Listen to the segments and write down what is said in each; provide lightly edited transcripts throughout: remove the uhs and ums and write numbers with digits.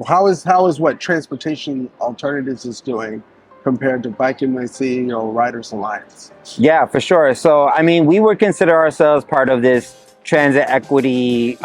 How is what transportation alternatives is doing compared to Bike NYC or Riders Alliance? Yeah, for sure. So, I mean, we would consider ourselves part of this transit equity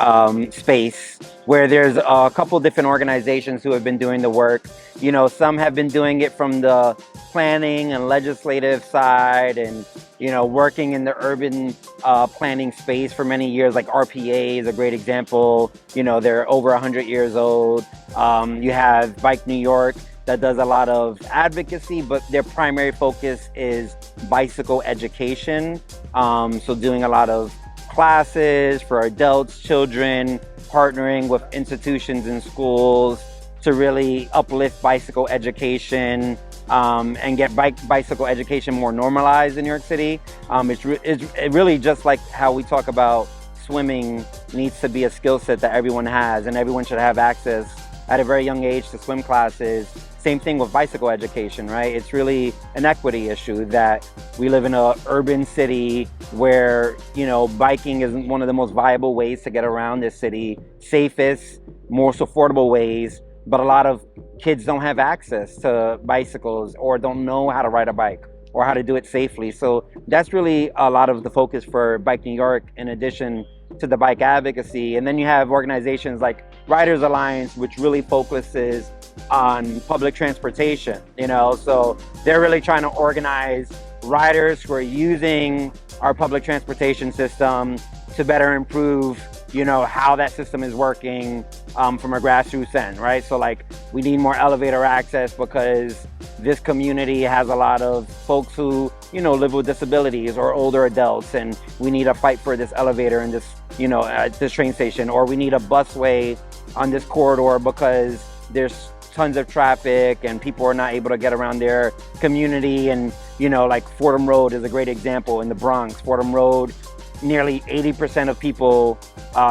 space where there's a couple different organizations who have been doing the work. You know, some have been doing it from the planning and legislative side and, you know, working in the urban planning space for many years, like RPA is a great example. You know, they're over 100 years old. You have Bike New York that does a lot of advocacy, but their primary focus is bicycle education. So doing a lot of classes for adults, children, partnering with institutions and schools to really uplift bicycle education and get bicycle education more normalized in New York City. It's really just like how we talk about swimming needs to be a skill set that everyone has, and everyone should have access at a very young age to swim classes. Same thing with bicycle education, right? It's really an equity issue that we live in an urban city where, you know, biking is one of the most viable ways to get around this city, safest, most affordable ways, but a lot of kids don't have access to bicycles or don't know how to ride a bike or how to do it safely. So that's really a lot of the focus for Bike New York, in addition to the bike advocacy. And then you have organizations like Riders Alliance, which really focuses on public transportation, you know, so they're really trying to organize riders who are using our public transportation system to better improve, you know, how that system is working from a grassroots end, right? So like we need more elevator access because this community has a lot of folks who, you know, live with disabilities or older adults, and we need to fight for this elevator in this, you know, at this train station, or we need a busway on this corridor because there's tons of traffic and people are not able to get around their community. And, you know, like Fordham Road is a great example in the Bronx. Fordham Road, nearly 80% of people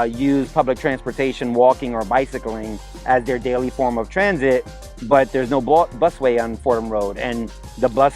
use public transportation, walking or bicycling as their daily form of transit, but there's no busway on Fordham Road. And the bus,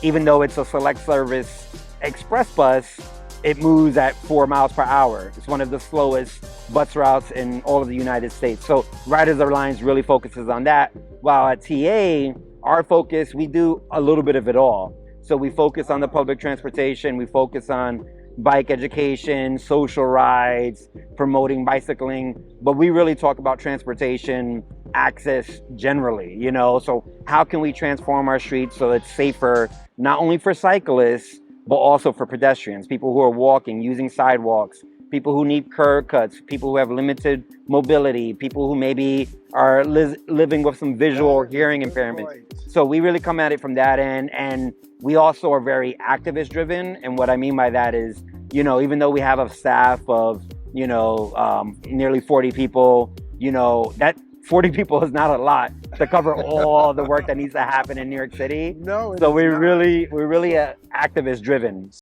even though it's a select service express bus, it moves at 4 miles per hour. It's one of the slowest bus routes in all of the United States. So Riders Alliance really focuses on that. While at TA, our focus, we do a little bit of it all. So we focus on the public transportation, we focus on bike education, social rides, promoting bicycling, but we really talk about transportation access generally, you know? So how can we transform our streets so it's safer, not only for cyclists, but also for pedestrians, people who are walking, using sidewalks, people who need curb cuts, people who have limited mobility, people who maybe are living with some visual or hearing impairments. So we really come at it from that end. And we also are very activist driven. And what I mean by that is, you know, even though we have a staff of, you know, nearly 40 people, you know, that 40 people is not a lot to cover all the work that needs to happen in New York City. No, So we're really activist driven.